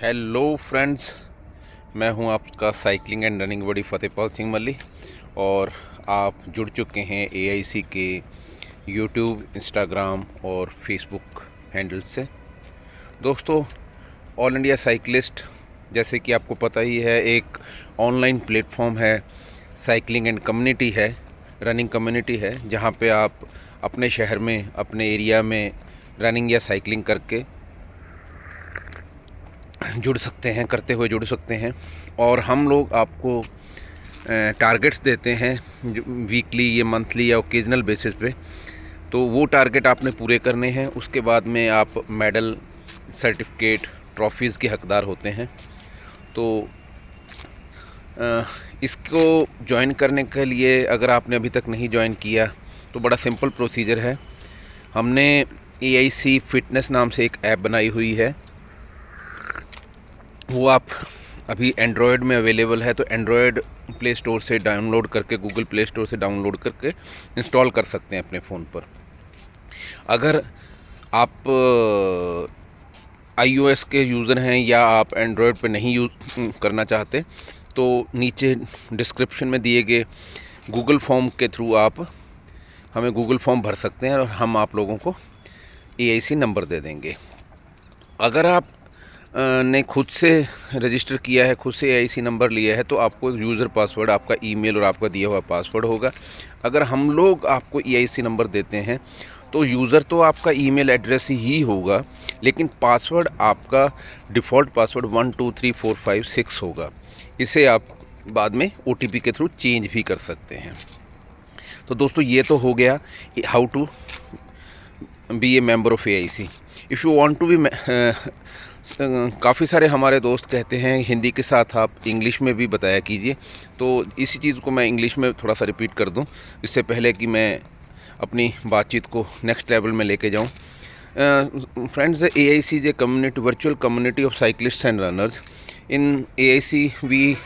Hello friends, मैं हूं आपका cycling and running buddy Fatehpal Singh Malli और आप जुड़ चुके हैं एआईसी के यूट्यूब, इंस्टाग्राम और फेसबुक हैंडल से। दोस्तों, ऑल इंडिया साइकिलिस्ट, जैसे कि आपको पता ही है, एक ऑनलाइन प्लेटफॉर्म है, साइकिलिंग एंड कम्युनिटी है, रनिंग कम्युनिटी है, जहां पे आप अपने शहर में, अपने एरिया में रनिंग या साइकिलिंग करके जुड़ सकते हैं, करते हुए जुड़ सकते हैं। और हम लोग आपको टारगेट्स देते हैं वीकली या मंथली या ओकेजनल बेसिस पे। तो वो टारगेट आपने पूरे करने हैं, उसके बाद में आप मेडल, सर्टिफिकेट, ट्रॉफीज़ के हकदार होते हैं। तो इसको ज्वाइन करने के लिए अगर आपने अभी तक नहीं ज्वाइन किया तो बड़ा सिंपल प्रोसीजर है। हमने एआईसी फिटनेस नाम से एक ऐप बनाई हुई है, वो आप अभी एंड्रॉयड में अवेलेबल है, तो एंड्रॉयड प्ले स्टोर से डाउनलोड करके, गूगल प्ले स्टोर से डाउनलोड करके इंस्टॉल कर सकते हैं अपने फ़ोन पर। अगर आप iOS के यूज़र हैं या आप एंड्रॉयड पे नहीं यूज़ करना चाहते, तो नीचे डिस्क्रिप्शन में दिए गए गूगल फॉर्म के थ्रू आप हमें गूगल फॉर्म भर सकते हैं और हम आप लोगों को एआईसी नंबर दे देंगे। अगर आप ने खुद से रजिस्टर किया है, खुद से एआईसी नंबर लिया है, तो आपको यूज़र पासवर्ड, आपका ईमेल और आपका दिया हुआ पासवर्ड होगा। अगर हम लोग आपको एआईसी नंबर देते हैं तो यूज़र तो आपका ईमेल एड्रेस ही होगा, लेकिन पासवर्ड आपका डिफ़ॉल्ट पासवर्ड 123456 होगा। इसे आप बाद में ओटीपी के थ्रू चेंज भी कर सकते हैं। तो दोस्तों, ये तो हो गया how to be a member of AIC. If you want to be, काफ़ी सारे हमारे दोस्त कहते हैं हिंदी के साथ आप इंग्लिश में भी बताया कीजिए, तो इसी चीज़ को मैं इंग्लिश में थोड़ा सा रिपीट कर दूं, इससे पहले कि मैं अपनी बातचीत को नेक्स्ट लेवल में लेके जाऊं। Friends, AIC is a community, virtual community of cyclists and runners. In AIC we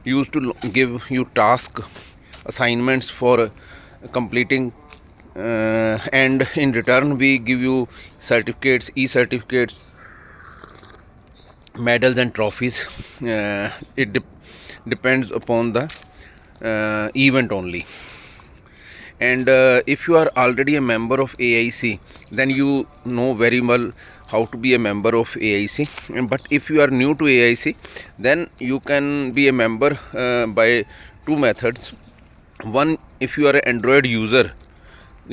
use to give you task assignments for completing, and in return we give you certificates, e-certificates, medals and trophies. It depends upon the event only. And if you are already a member of AIC, then you know very well how to be a member of AIC. But if you are new to AIC, then you can be a member by two methods. One, if you are an Android user,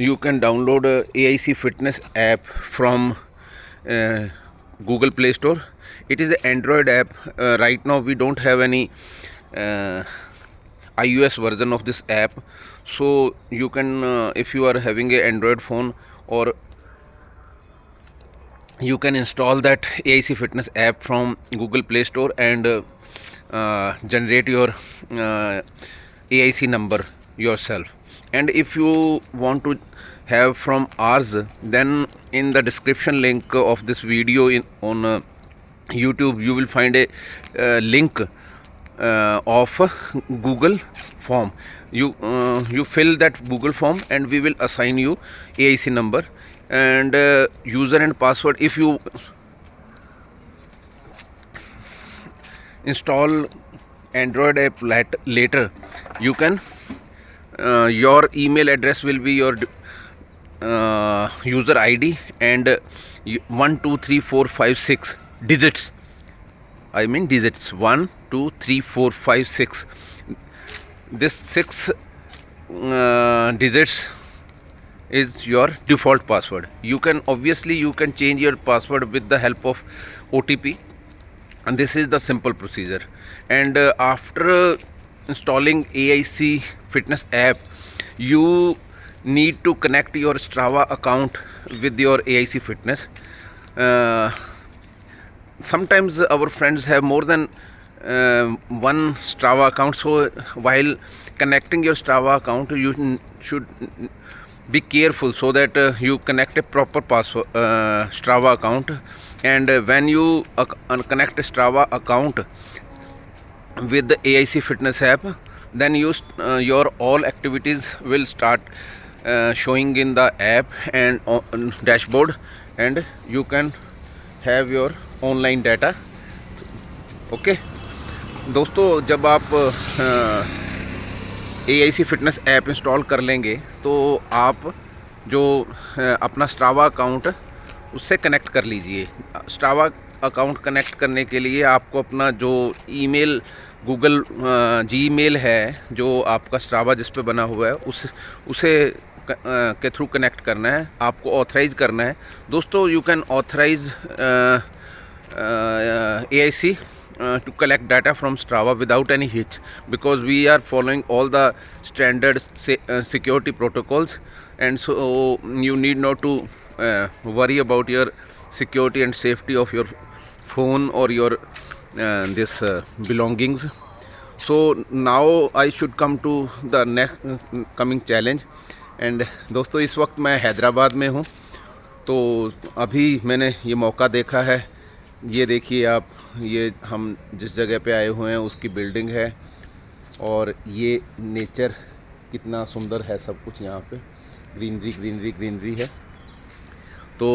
you can download a AIC fitness app from Google Play Store. It is an Android app. Right now we don't have any iOS version of this app, so you can, if you are having a Android phone, or you can install that AIC fitness app from Google Play Store and generate your AIC number yourself. And if you want to have from ours, then in the description link of this video on YouTube, you will find a link of Google form. You fill that Google form and we will assign you AIC number and user and password. If you install Android app later, you can, your email address will be your user ID and 1 2 3 4 5 6 digits. I mean digits 1 2 3 4 5 6. This 6 digits is your default password. You can change your password with the help of OTP, and this is the simple procedure. And after installing AIC fitness app, you need to connect your Strava account with your AIC fitness. Sometimes our friends have more than one Strava account, so while connecting your Strava account, you should be careful so that you connect a proper password Strava account. And when you connect a Strava account with the AIC fitness app, then your all activities will start showing in the app and on dashboard, and you can have your online data okay दोस्तों, जब आप AIC fitness app install कर लेंगे तो आप जो अपना Strava account उससे कनेक्ट कर लीजिए। स्ट्रावा अकाउंट कनेक्ट करने के लिए आपको अपना जो ईमेल गूगल जीमेल है, जो आपका स्ट्रावा जिस पे बना हुआ है, उसे के थ्रू कनेक्ट करना है, आपको ऑथराइज़ करना है। दोस्तों, you can authorise AIC to collect data from Strava without any hitch, because we are following all the standard security protocols, and so you need not to worry about your security and safety of your phone or your this belongings. So now I should come to the next coming challenge. And दोस्तों, इस वक्त मैं हैदराबाद में हूँ। तो अभी मैंने ये मौका देखा है। ये देखिए आप, ये हम जिस जगह पे आए हुए हैं उसकी बिल्डिंग है, और ये नेचर कितना सुंदर है, सब कुछ यहाँ पे ग्रीनरी ग्रीनरी ग्रीनरी है। तो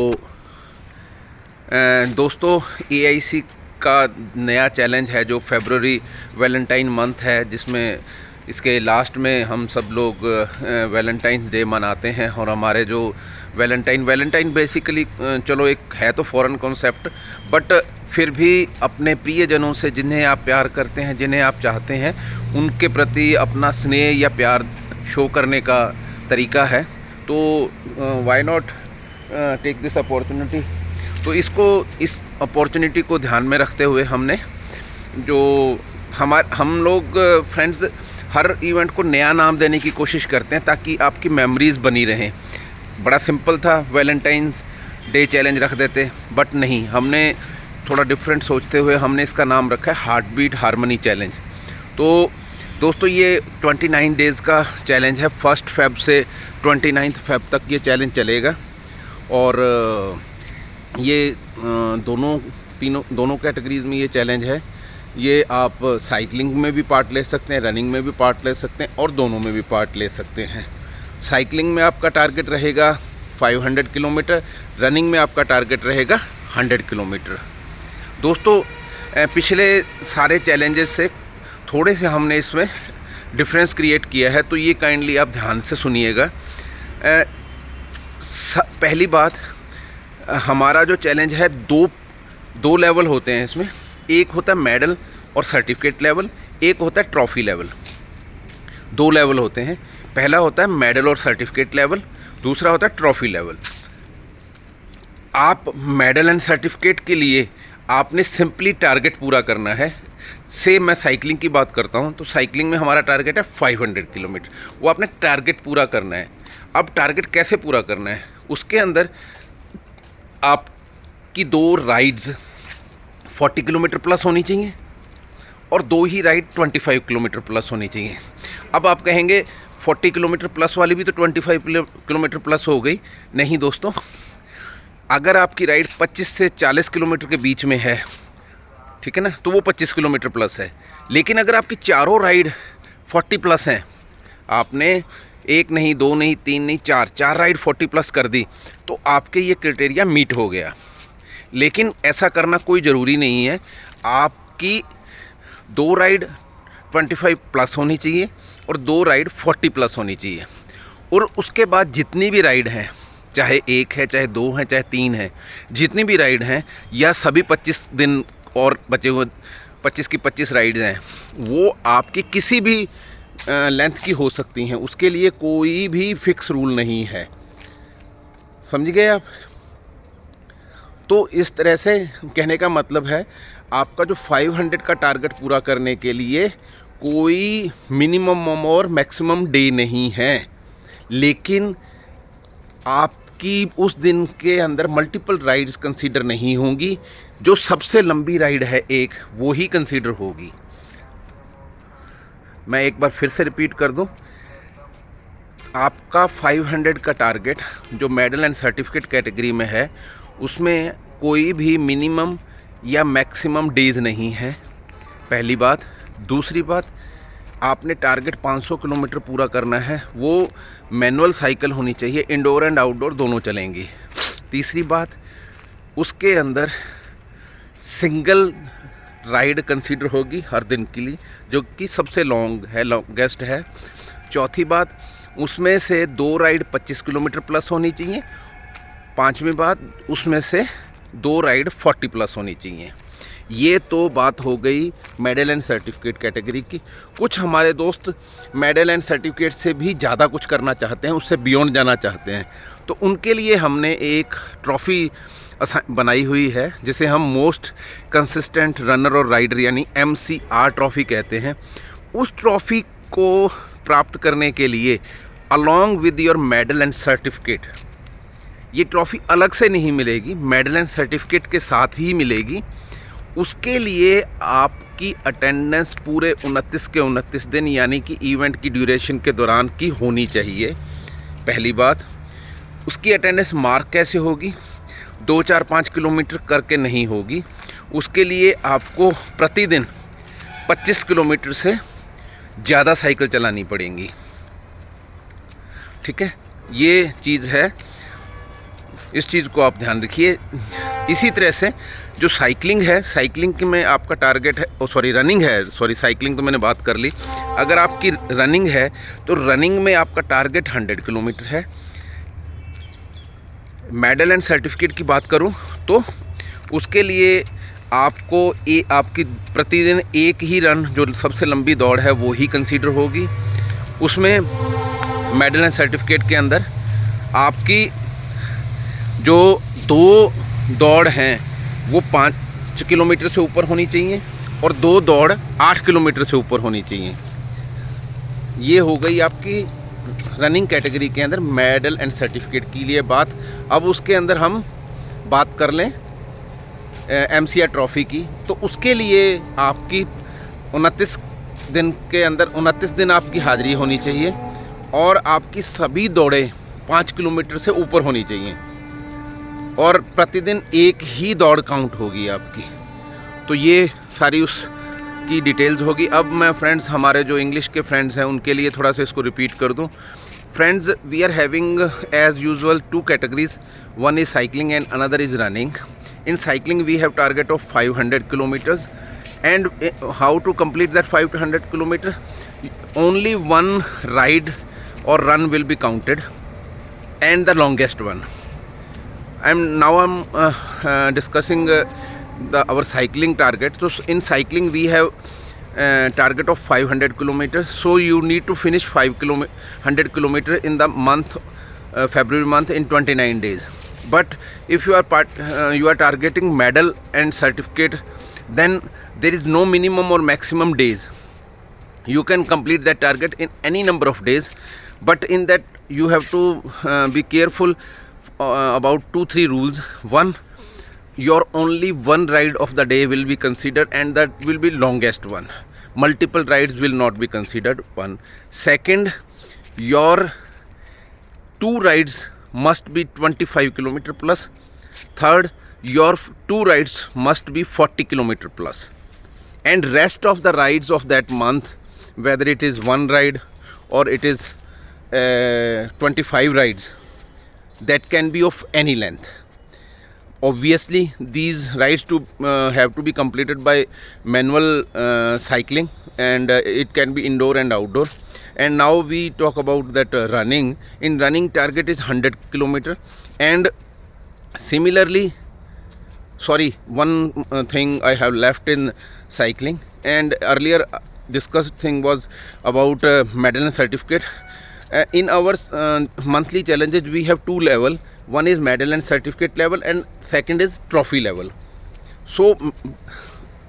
दोस्तों, AIC का नया चैलेंज है जो फरवरी वैलेंटाइन मंथ है, जिसमें इसके लास्ट में हम सब लोग वैलेंटाइंस डे मनाते हैं। और हमारे जो वैलेंटाइन बेसिकली चलो एक है तो फॉरेन कॉन्सेप्ट, बट फिर भी अपने प्रियजनों से, जिन्हें आप प्यार करते हैं, जिन्हें आप चाहते हैं, उनके प्रति अपना स्नेह या प्यार शो करने का तरीका है। तो why not take this opportunity. तो इस अपॉर्चुनिटी को ध्यान में रखते हुए हमने जो हम लोग फ्रेंड्स हर इवेंट को नया नाम देने की कोशिश करते हैं ताकि आपकी मेमोरीज़ बनी रहें। बड़ा सिंपल था, वैलेंटाइंस डे चैलेंज रख देते, बट नहीं, हमने थोड़ा डिफरेंट सोचते हुए हमने इसका नाम रखा है हार्ट बीट हारमोनी चैलेंज। तो दोस्तों, ये 29 डेज़ का चैलेंज है। 1 फेब से 29 फेब तक ये चैलेंज चलेगा। और ये दोनों कैटेगरीज़ में ये चैलेंज है। ये आप साइकिलिंग में भी पार्ट ले सकते हैं, रनिंग में भी पार्ट ले सकते हैं, और दोनों में भी पार्ट ले सकते हैं। साइकिलिंग में आपका टारगेट रहेगा 500 किलोमीटर, रनिंग में आपका टारगेट रहेगा 100 किलोमीटर। दोस्तों, पिछले सारे चैलेंजेस से थोड़े से हमने इसमें डिफरेंस क्रिएट किया है, तो ये काइंडली आप ध्यान से सुनिएगा। पहली बात, हमारा जो चैलेंज है, दो लेवल होते हैं इसमें। एक होता है मेडल और सर्टिफिकेट लेवल, एक होता है ट्रॉफ़ी लेवल। 2 लेवल होते हैं। पहला होता है मेडल और सर्टिफिकेट लेवल, दूसरा होता है ट्रॉफ़ी लेवल। आप मेडल एंड सर्टिफिकेट के लिए आपने सिंपली टारगेट पूरा करना है। से मैं साइकिलिंग की बात करता हूँ, तो साइकिलिंग में हमारा टारगेट है 500 किलोमीटर। वो आपने टारगेट पूरा करना है। अब टारगेट कैसे पूरा करना है, उसके अंदर आपकी 2 राइड्स 40 किलोमीटर प्लस होनी चाहिए, और 2 ही राइड 25 किलोमीटर प्लस होनी चाहिए। अब आप कहेंगे 40 किलोमीटर प्लस वाली भी तो 25 किलोमीटर प्लस हो गई। नहीं दोस्तों, अगर आपकी राइड 25 से 40 किलोमीटर के बीच में है, ठीक है ना, तो वो 25 किलोमीटर प्लस है। लेकिन अगर आपकी चारों राइड 40 प्लस हैं, आपने 1 नहीं, 2 नहीं, 3 नहीं, 4 राइड 40 प्लस कर दी, तो आपके ये क्राइटेरिया मीट हो गया। लेकिन ऐसा करना कोई ज़रूरी नहीं है। आपकी 2 राइड 25 प्लस होनी चाहिए और 2 राइड 40 प्लस होनी चाहिए। और उसके बाद जितनी भी राइड हैं, चाहे 1 है, चाहे 2 है, चाहे 3 है, जितनी भी राइड हैं, या सभी 25 दिन और बचे हुए 25 की 25 राइड्स हैं, वो आपकी किसी भी लेंथ की हो सकती हैं। उसके लिए कोई भी फिक्स रूल नहीं है। समझ गए आप? तो इस तरह से कहने का मतलब है, आपका जो 500 का टारगेट पूरा करने के लिए कोई मिनिमम और मैक्सिमम डे नहीं है। लेकिन आपकी उस दिन के अंदर मल्टीपल राइड्स कंसीडर नहीं होंगी। जो सबसे लंबी राइड है एक, वो ही कंसीडर होगी। मैं एक बार फिर से रिपीट कर दूं, आपका 500 का टारगेट जो मेडल एंड सर्टिफिकेट कैटेगरी में है, उसमें कोई भी मिनिमम या मैक्सिमम डेज़ नहीं है, पहली बात। दूसरी बात, आपने टारगेट 500 किलोमीटर पूरा करना है, वो मैनुअल साइकिल होनी चाहिए, इंडोर एंड आउटडोर दोनों चलेंगी। तीसरी बात, उसके अंदर सिंगल राइड कंसीडर होगी हर दिन के लिए, जो कि सबसे लॉन्गेस्ट है। चौथी बात, उसमें से 2 राइड 25 किलोमीटर प्लस होनी चाहिए। पांचवी बात, उसमें से 2 राइड 40 प्लस होनी चाहिए। ये तो बात हो गई मेडल एंड सर्टिफिकेट कैटेगरी की। कुछ हमारे दोस्त मेडल एंड सर्टिफिकेट से भी ज़्यादा कुछ करना चाहते हैं, उससे बियॉन्ड जाना चाहते हैं, तो उनके लिए हमने एक ट्रॉफ़ी बनाई हुई है जिसे हम मोस्ट कंसिस्टेंट रनर और राइडर यानी MCR ट्रॉफ़ी कहते हैं। उस ट्रॉफ़ी को प्राप्त करने के लिए along with your medal and certificate, ये ट्रॉफ़ी अलग से नहीं मिलेगी, मेडल एंड सर्टिफिकेट के साथ ही मिलेगी। उसके लिए आपकी अटेंडेंस पूरे 29 के 29 दिन यानी कि इवेंट की ड्यूरेशन के दौरान की होनी चाहिए। पहली बात, उसकी अटेंडेंस मार्क कैसे होगी? 2, 4, 5 किलोमीटर करके नहीं होगी। उसके लिए आपको प्रतिदिन 25 किलोमीटर से ज़्यादा साइकिल चलानी पड़ेगी। ठीक है, ये चीज़ है, इस चीज़ को आप ध्यान रखिए। इसी तरह से जो साइकिलिंग है, साइकिलिंग में आपका टारगेट है, रनिंग है, साइकिलिंग तो मैंने बात कर ली। अगर आपकी रनिंग है तो रनिंग में आपका टारगेट 100 किलोमीटर है। मेडल एंड सर्टिफिकेट की बात करूं तो उसके लिए आपको आपकी प्रतिदिन एक ही रन, जो सबसे लंबी दौड़ है, वो ही कंसीडर होगी। उसमें मेडल एंड सर्टिफिकेट के अंदर आपकी जो 2 दौड़ हैं वो 5 किलोमीटर से ऊपर होनी चाहिए और 2 दौड़ 8 किलोमीटर से ऊपर होनी चाहिए। ये हो गई आपकी रनिंग कैटेगरी के अंदर मेडल एंड सर्टिफिकेट के लिए बात। अब उसके अंदर हम बात कर लें MCR ट्रॉफ़ी की, तो उसके लिए आपकी 29 दिन के अंदर 29 दिन आपकी हाज़िरी होनी चाहिए और आपकी सभी दौड़ें 5 किलोमीटर से ऊपर होनी चाहिए और प्रतिदिन एक ही दौड़ काउंट होगी आपकी। तो ये सारी उसकी डिटेल्स होगी। अब मैं फ्रेंड्स, हमारे जो इंग्लिश के फ्रेंड्स हैं उनके लिए थोड़ा सा इसको रिपीट कर दूं। Friends, we are having as usual 2 categories, one is cycling and another is running. In cycling we have target of 500 kilometers, and how to complete that 500 kilometer? Only one ride or run will be counted, and the longest one. I'm discussing our cycling target. So in cycling we have target of 500 kilometers. So you need to finish 100 kilometers in the month February month in 29 days. But if you are targeting medal and certificate, then there is no minimum or maximum days. You can complete that target in any number of days, but in that you have to be careful about 2-3 rules. One, your only one ride of the day will be considered, and that will be longest one. Multiple rides will not be considered. One. Second, your 2 rides must be 25 kilometer plus. Third, your 2 rides must be 40 kilometer plus, and rest of the rides of that month, whether it is 1 ride or it is 25 rides, that can be of any length. Obviously these rides have to be completed by manual cycling, and it can be indoor and outdoor. And now we talk about that running. In running, target is 100 kilometer, and similarly, one thing I have left in cycling, and earlier discussed thing was about medal and certificate. In our monthly challenges we have 2 level. One is medal and certificate level, and second is trophy level. So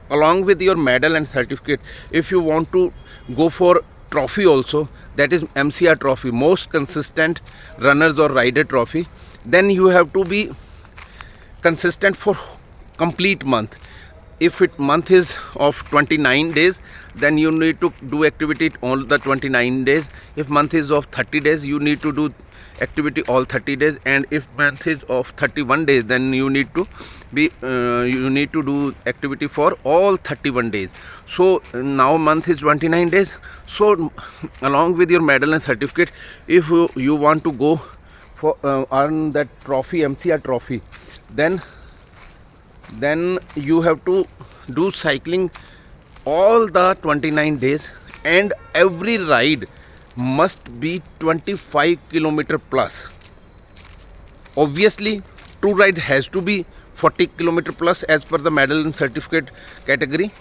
along with your medal and certificate, if you want to go for trophy also, that is MCR trophy, most consistent runners or rider trophy, then you have to be consistent for complete month. If month is of 29 days, then you need to do activity all the 29 days. If month is of 30 days, you need to do activity all 30 days. And if month is of 31 days, then you need to do activity for all 31 days. So now month is 29 days. So along with your medal and certificate, if you want to go for earn that trophy, MCR trophy, then then you have to do cycling all the 29 days, and every ride must be 25 kilometer plus. Obviously, two ride has to be 40 kilometer plus as per the medal and certificate category.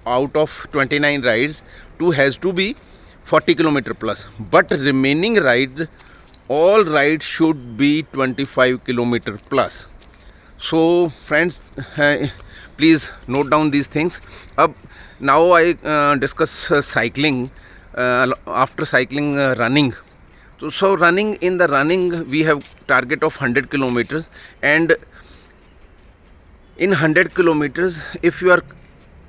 Out of 29 rides, two has to be 40 kilometer plus, but remaining rides, all rides should be 25 kilometer plus. So friends, please note down these things. Now I discuss cycling. After cycling, running. So running, in the running we have target of 100 kilometers, and in 100 kilometers if you are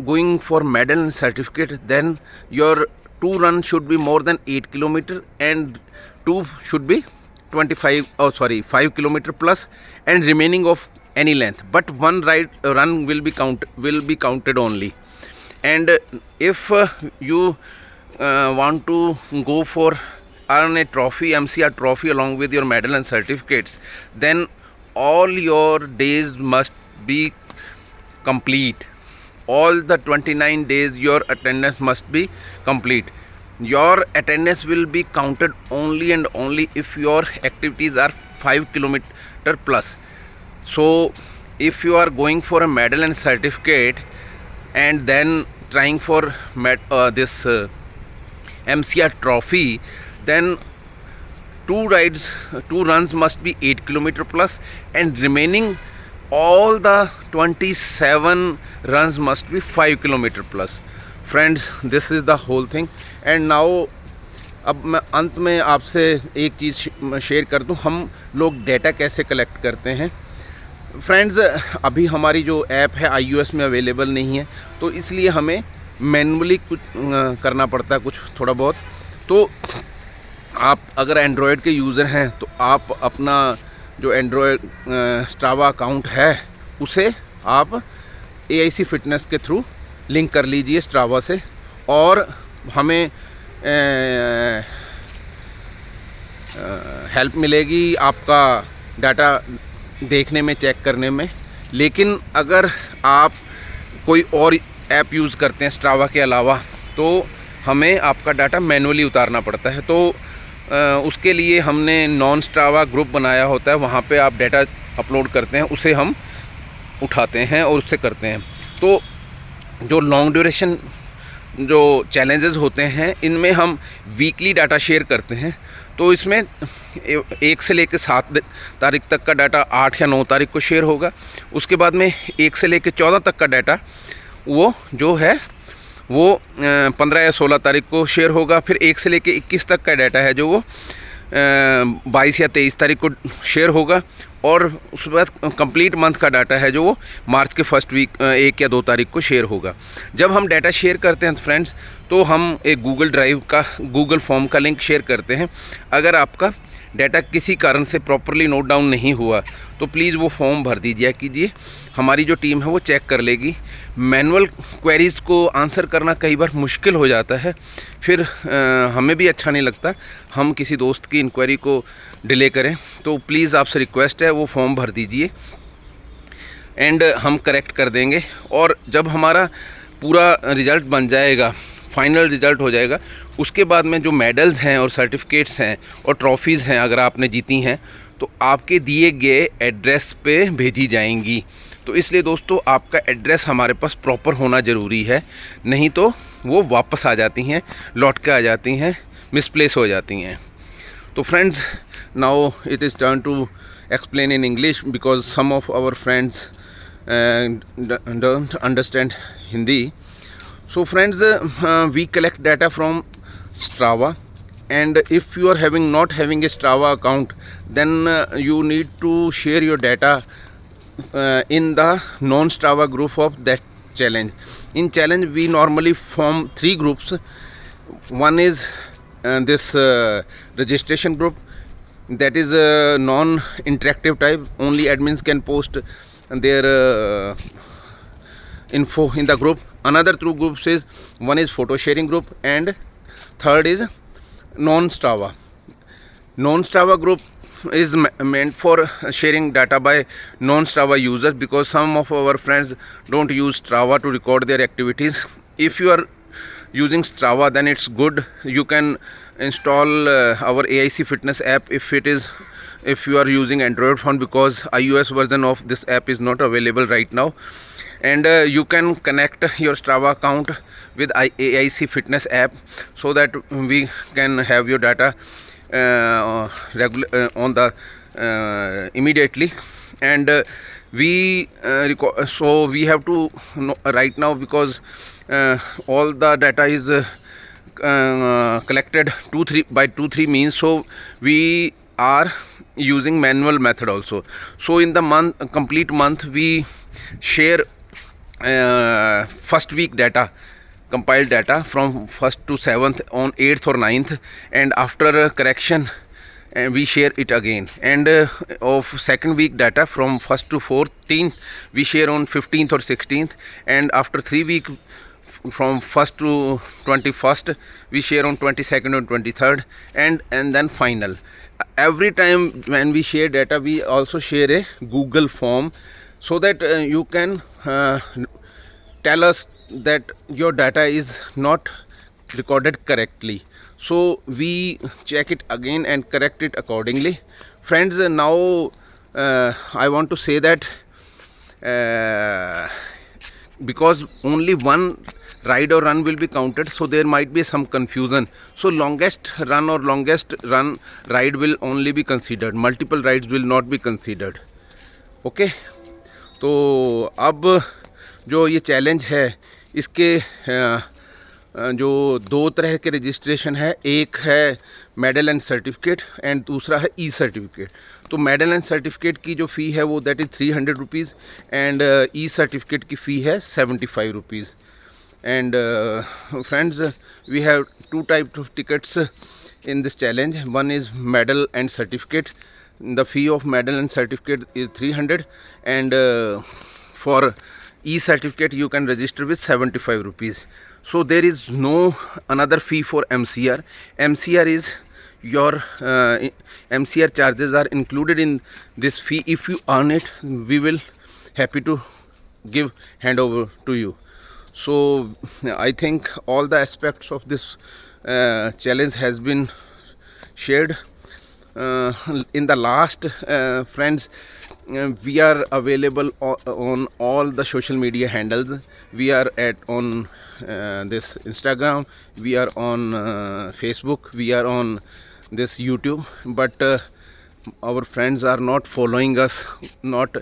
going for medal and certificate, then your two run should be more than 8 kilometer, and two should be 5 kilometer plus, and remaining of any length, but one run will be counted only. And if you want to go for earn a trophy, MCR trophy, along with your medal and certificates, then all your days must be complete. All the 29 days your attendance must be complete. Your attendance will be counted only and only if your activities are 5 kilometer plus. So if you are going for a medal and certificate and then trying for this MCR trophy, then two runs must be 8 kilometer plus, and remaining all the 27 runs must be 5 kilometer plus. Friends, this is the whole thing. And now अब मैं अंत में आपसे एक चीज़ share कर दूं, हम लोग डेटा कैसे कलेक्ट करते हैं। फ्रेंड्स, अभी हमारी जो ऐप है iOS में अवेलेबल नहीं है, तो इसलिए हमें मैनुअली कुछ करना पड़ता है, कुछ थोड़ा बहुत। तो आप अगर एंड्रॉयड के यूज़र हैं तो आप अपना जो एंड्रॉयड स्ट्रावा अकाउंट है उसे आप AIC फिटनेस के थ्रू लिंक कर लीजिए स्ट्रावा से, और हमें हेल्प मिलेगी आपका डाटा देखने में, चेक करने में। लेकिन अगर आप कोई और ऐप यूज़ करते हैं स्ट्रावा के अलावा, तो हमें आपका डाटा मैनुअली उतारना पड़ता है। तो उसके लिए हमने नॉन स्ट्रावा ग्रुप बनाया होता है, वहाँ पे आप डाटा अपलोड करते हैं, उसे हम उठाते हैं और उससे करते हैं। तो जो लॉन्ग ड्यूरेशन जो चैलेंजेस होते हैं, इनमें हम वीकली डाटा शेयर करते हैं। तो इसमें 1 से लेकर 7 तारीख तक का डाटा 8 या 9 तारीख को शेयर होगा। उसके बाद में 1 से लेकर 14 तक का डाटा वो जो है वो 15 या 16 तारीख को शेयर होगा। फिर 1 से लेकर 21 तक का डाटा है जो वो 22 या 23 तारीख को शेयर होगा। और उसके बाद कंप्लीट मंथ का डाटा है जो वो मार्च के फर्स्ट वीक 1 या 2 तारीख को शेयर होगा। जब हम डाटा शेयर करते हैं फ्रेंड्स, तो हम एक गूगल फॉर्म का लिंक शेयर करते हैं। अगर आपका डाटा किसी कारण से प्रॉपरली नोट डाउन नहीं हुआ तो प्लीज़ वो फॉर्म भर दीजिए कीजिए, हमारी जो टीम है वो चेक कर लेगी। मैनुअल क्वेरीज़ को आंसर करना कई बार मुश्किल हो जाता है, फिर हमें भी अच्छा नहीं लगता हम किसी दोस्त की इंक्वायरी को डिले करें। तो प्लीज़ आपसे रिक्वेस्ट है वो फॉर्म भर दीजिए एंड हम करेक्ट कर देंगे। और जब हमारा पूरा रिज़ल्ट बन जाएगा, फाइनल रिज़ल्ट हो जाएगा, उसके बाद में जो मेडल्स हैं और सर्टिफिकेट्स हैं और ट्रॉफ़ीज़ हैं अगर आपने जीती हैं, तो आपके दिए गए एड्रेस पे भेजी जाएंगी। तो इसलिए दोस्तों, आपका एड्रेस हमारे पास प्रॉपर होना ज़रूरी है, नहीं तो वो वापस आ जाती हैं, लौट के आ जाती हैं, मिसप्लेस हो जाती हैं। तो friends, now it is turn to explain in English because some of our friends don't understand Hindi. So friends, we collect data from Strava, and if you are not having a Strava account, then you need to share your data in the non-Strava group of that challenge. In challenge we normally form 3 groups. One is this registration group, that is non-interactive type, only admins can post their info in the group. Another 2 groups is, one is photo sharing group and third is non-Strava. Non-Strava group is meant for sharing data by non-Strava users, because some of our friends don't use Strava to record their activities. If you are using Strava, then it's good. You can install our AIC Fitness app if you are using Android phone, because iOS version of this app is not available right now. And you can connect your Strava account with AIC Fitness app, so that we can have your data on the immediately. And we have to know right now, because all the data is collected by 2-3 means, so we are using manual method also. So in the complete month, we share first week data, compiled data from 1st to 7th on 8th or 9th, and after correction we share it again. And of second week data from 1st to 14th we share on 15th or 16th, and after 3 week from 1st to 21st we share on 22nd or 23rd, and then final. Every time when we share data, we also share a Google form, so that you can tell us that your data is not recorded correctly. So we check it again and correct it accordingly. Friends, now I want to say that because only one ride or run will be counted, so there might be some confusion. So longest run or longest run ride will only be considered, multiple rides will not be considered. Okay तो अब जो ये challenge है, इसके जो 2 तरह के registration है, एक है मेडल एंड सर्टिफिकेट एंड दूसरा है ई सर्टिफिकेट. तो मेडल एंड सर्टिफिकेट की जो फ़ी है वो that is 300 rupees, and E certificate की फ़ी है 75 rupees. And friends, we have 2 types of tickets in this challenge. One is medal and certificate. The fee of medal and certificate is 300, and for e-certificate you can register with 75 rupees. So there is no another fee for MCR. MCR is your MCR charges are included in this fee. If you earn it, we will happy to give handover to you. So I think all the aspects of this challenge has been shared. In the last, friends, we are available on all the social media handles. We are on this Instagram, we are on Facebook, we are on this YouTube, but our friends are not following us, not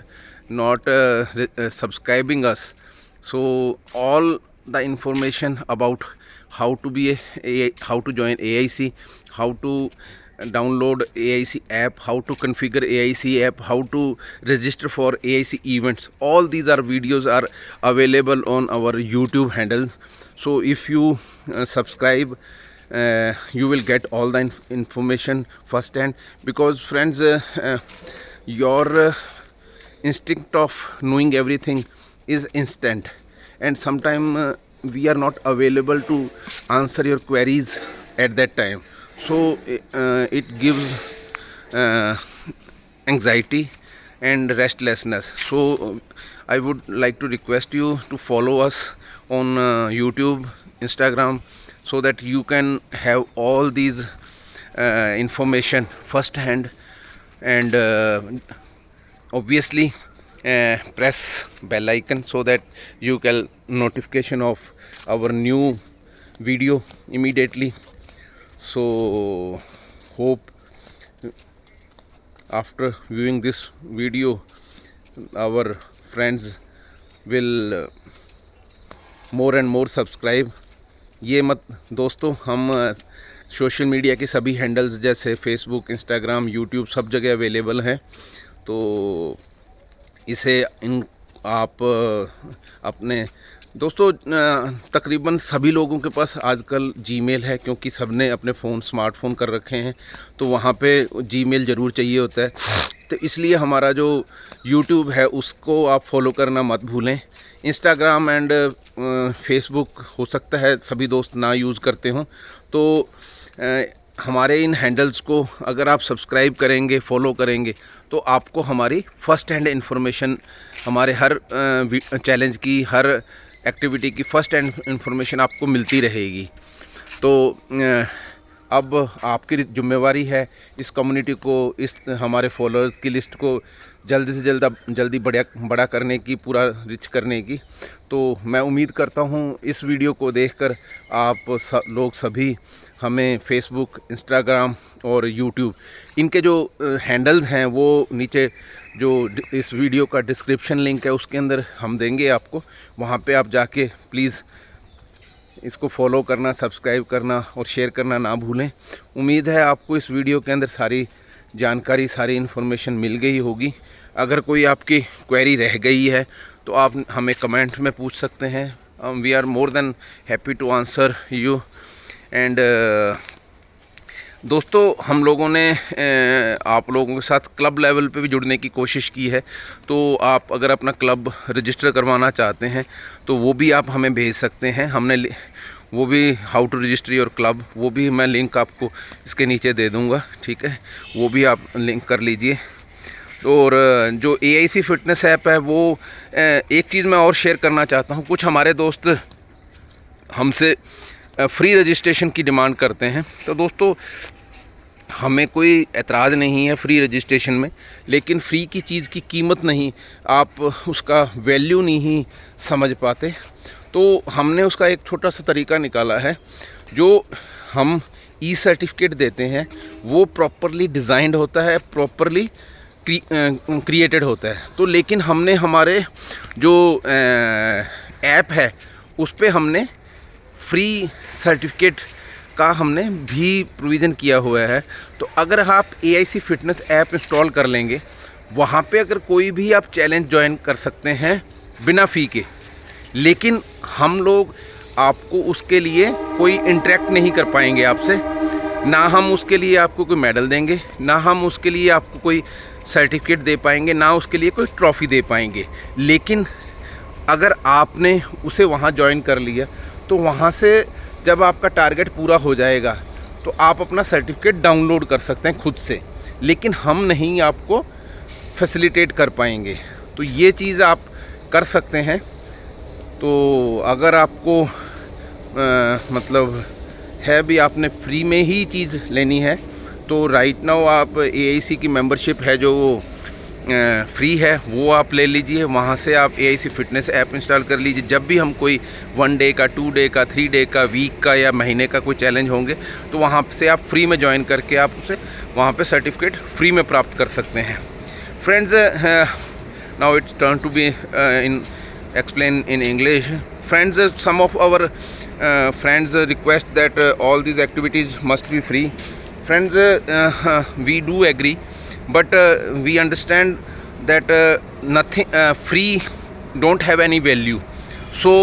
subscribing us. So all the information about how to how to join AIC, how to download AIC app, how to configure AIC app, how to register for AIC events, all these are videos are available on our YouTube handle. So if you subscribe, you will get all the information first hand, because friends, your instinct of knowing everything is instant, and sometimes we are not available to answer your queries at that time. So it gives anxiety and restlessness. So I would like to request you to follow us on YouTube, Instagram, so that you can have all these information first hand, and obviously press bell icon so that you get notification of our new video immediately. So hope after viewing this video our friends will more and more subscribe. ये मत दोस्तों, हम social media के सभी handles जैसे Facebook, Instagram, YouTube सब जगह available हैं. तो इसे आप अपने दोस्तों, तकरीबन सभी लोगों के पास आजकल जीमेल है, क्योंकि सबने अपने फ़ोन स्मार्टफोन कर रखे हैं, तो वहाँ पे जीमेल ज़रूर चाहिए होता है. तो इसलिए हमारा जो यूट्यूब है उसको आप फॉलो करना मत भूलें. इंस्टाग्राम एंड फेसबुक हो सकता है सभी दोस्त ना यूज़ करते हों, तो हमारे इन हैंडल्स को अगर आप सब्सक्राइब करेंगे, फॉलो करेंगे, तो आपको हमारी फ़र्स्ट हैंड इन्फॉर्मेशन, हमारे हर चैलेंज की, हर एक्टिविटी की फ़र्स्ट हैंड इन्फॉर्मेशन आपको मिलती रहेगी। तो अब आपकी जिम्मेवारी है इस कम्युनिटी को, इस हमारे फॉलोअर्स की लिस्ट को जल्दी से जल्दी बड़ा करने की, पूरा रिच करने की। तो मैं उम्मीद करता हूँ इस वीडियो को देखकर आप लोग सभी हमें फेसबुक, इंस्टाग्राम और यूट्यूब, इनके जो हैंडल्स हैं वो नीचे जो इस वीडियो का डिस्क्रिप्शन लिंक है उसके अंदर हम देंगे आपको। वहाँ पे आप जाके प्लीज़ इसको फॉलो करना, सब्सक्राइब करना और शेयर करना ना भूलें। उम्मीद है आपको इस वीडियो के अंदर सारी जानकारी, सारी इन्फॉर्मेशन मिल गई होगी। अगर कोई आपकी क्वेरी रह गई है तो आप हमें कमेंट में पूछ सकते हैं। We are more than happy to answer you. And दोस्तों, हम लोगों ने आप लोगों के साथ क्लब लेवल पे भी जुड़ने की कोशिश की है। तो आप अगर अपना क्लब रजिस्टर करवाना चाहते हैं तो वो भी आप हमें भेज सकते हैं। हमने वो भी how to register your club, वो भी मैं लिंक आपको इसके नीचे दे दूंगा, ठीक है, वो भी आप लिंक कर लीजिए। और जो AIC फिटनेस ऐप है वो एक चीज़ मैं और शेयर करना चाहता हूँ। कुछ हमारे दोस्त हमसे फ्री रजिस्ट्रेशन की डिमांड करते हैं। तो दोस्तों, हमें कोई एतराज़ नहीं है फ्री रजिस्ट्रेशन में, लेकिन फ्री की चीज़ की कीमत नहीं, आप उसका वैल्यू नहीं समझ पाते। तो हमने उसका एक छोटा सा तरीका निकाला है। जो हम सर्टिफिकेट देते हैं वो प्रॉपरली डिज़ाइंड होता है, प्रॉपरली क्रिएटेड होता है। तो लेकिन हमने हमारे जो ऐप है उस पे हमने फ्री सर्टिफिकेट का हमने भी प्रोविज़न किया हुआ है। तो अगर आप AIC फिटनेस ऐप इंस्टॉल कर लेंगे, वहाँ पे अगर कोई भी आप चैलेंज ज्वाइन कर सकते हैं बिना फ़ी के। लेकिन हम लोग आपको उसके लिए कोई इंटरेक्ट नहीं कर पाएंगे आपसे, ना हम उसके लिए आपको कोई मेडल देंगे, ना हम उसके लिए आपको कोई सर्टिफिकेट दे पाएंगे, ना उसके लिए कोई ट्रॉफ़ी दे पाएंगे। लेकिन अगर आपने उसे वहाँ ज्वाइन कर लिया तो वहाँ से जब आपका टारगेट पूरा हो जाएगा तो आप अपना सर्टिफिकेट डाउनलोड कर सकते हैं खुद से, लेकिन हम नहीं आपको फैसिलिटेट कर पाएंगे। तो ये चीज़ आप कर सकते हैं। तो अगर आपको मतलब है भी, आपने फ्री में ही चीज़ लेनी है, तो राइट नाउ आप AIC की मेंबरशिप है जो फ्री है, वो आप ले लीजिए। वहाँ से आप AIC फिटनेस ऐप इंस्टॉल कर लीजिए। जब भी हम कोई 1 डे का, 2 डे का, 3 डे का, वीक का या महीने का कोई चैलेंज होंगे तो वहाँ से आप फ्री में ज्वाइन करके आप उसे वहाँ पे सर्टिफिकेट फ्री में प्राप्त कर सकते हैं। Friends, now it's turn to be in explain in English. Friends, some of our friends request that all these activities must be free. Friends, we do agree, but we understand that nothing free don't have any value. So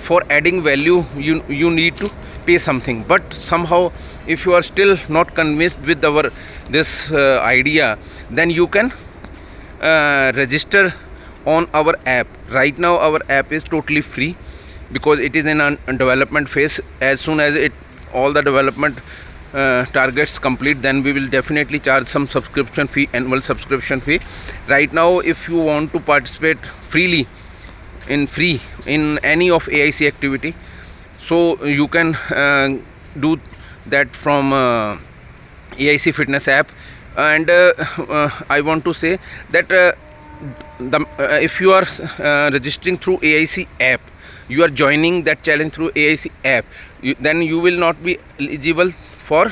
for adding value you need to pay something. But somehow if you are still not convinced with our this idea, then you can register on our app. Right now our app is totally free because it is in a development phase. As soon as all the development targets complete, then we will definitely charge some subscription fee, annual subscription fee. Right now if you want to participate freely in any of AIC activity, so you can do that from AIC fitness app. And I want to say that if you are registering through AIC app, you are joining that challenge through AIC app, then you will not be eligible for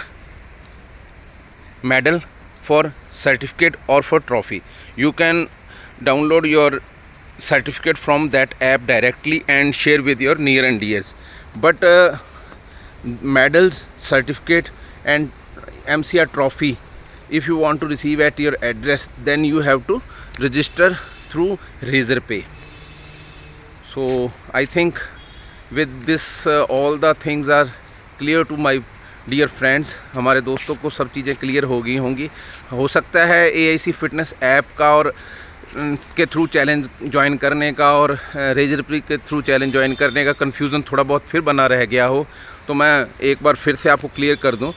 medal, for certificate or for trophy. You can download your certificate from that app directly and share with your near and dears. But medals, certificate and MCR trophy, if you want to receive at your address, then you have to register through Razorpay. So I think with this all the things are clear to my dear friends. हमारे दोस्तों को सब चीज़ें clear हो गई होंगी। हो सकता है AIC फिटनेस ऐप का और के थ्रू चैलेंज ज्वाइन करने का और रेजरपे के थ्रू चैलेंज ज्वाइन करने का कन्फ्यूज़न थोड़ा बहुत फिर बना रह गया हो, तो मैं एक बार फिर से आपको क्लियर कर दूं।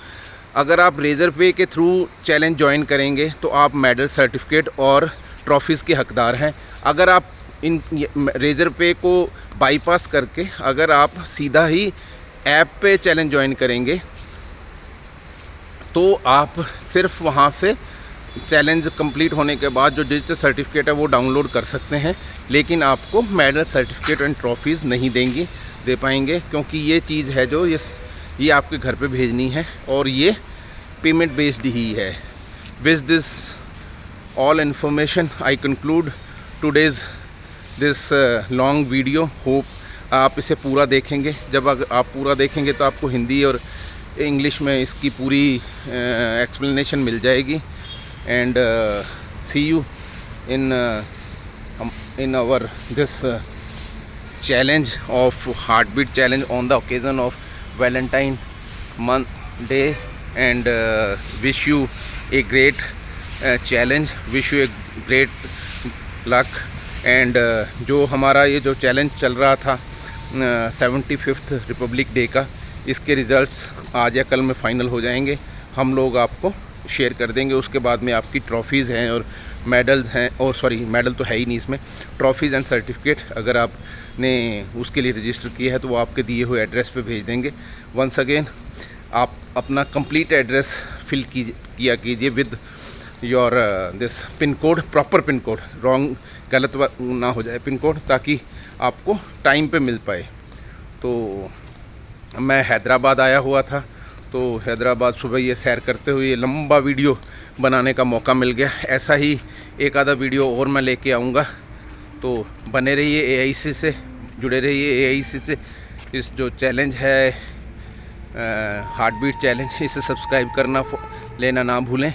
अगर आप रेजर पे के थ्रू चैलेंज ज्वाइन करेंगे तो आप मेडल, सर्टिफिकेट और ट्रॉफीज़ के हकदार हैं। अगर आप इन रेजर पे को बाईपास करके अगर आप सीधा ही ऐप पे चैलेंज ज्वाइन करेंगे तो आप सिर्फ वहाँ से चैलेंज कंप्लीट होने के बाद जो डिजिटल सर्टिफिकेट है वो डाउनलोड कर सकते हैं, लेकिन आपको मेडल, सर्टिफिकेट एंड ट्रॉफीज़ नहीं दे पाएंगे, क्योंकि ये चीज़ है जो ये आपके घर पे भेजनी है और ये पेमेंट बेस्ड ही है। With this all information I conclude today's this long video. Hope आप इसे पूरा देखेंगे। जब आप पूरा देखेंगे तो आपको हिंदी और इंग्लिश में इसकी पूरी एक्सप्लेनेशन मिल जाएगी। And see you in our this challenge of heartbeat challenge on the occasion of Valentine month day, and wish you a great challenge, wish you a great luck। and जो हमारा ये जो challenge चल रहा था 75th Republic day का, इसके results आज या कल में फ़ाइनल हो जाएंगे। हम लोग आपको शेयर कर देंगे। उसके बाद में आपकी ट्रॉफ़ीज़ हैं और मेडल्स हैं, और सॉरी मेडल तो है ही नहीं इसमें, ट्रॉफ़ीज़ एंड सर्टिफिकेट अगर आपने उसके लिए रजिस्टर किया है तो वो आपके दिए हुए एड्रेस पे भेज देंगे। वंस अगेन आप अपना कंप्लीट एड्रेस फिल किया कीजिए with your this pin code, proper pin code, wrong गलत ना हो जाए पिन कोड, ताकि आपको टाइम पे मिल पाए। तो मैं हैदराबाद आया हुआ था, तो हैदराबाद सुबह ये सैर करते हुए ये लंबा वीडियो बनाने का मौका मिल गया। ऐसा ही एक आधा वीडियो और मैं लेके आऊँगा, तो बने रहिए AIC से, जुड़े रहिए AIC से। इस जो चैलेंज है हार्ट बीट चैलेंज, इसे सब्सक्राइब करना लेना ना भूलें।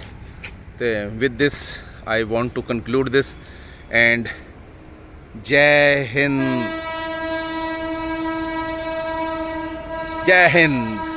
तो with this I want to conclude this and जय हिंद, जय हिंद।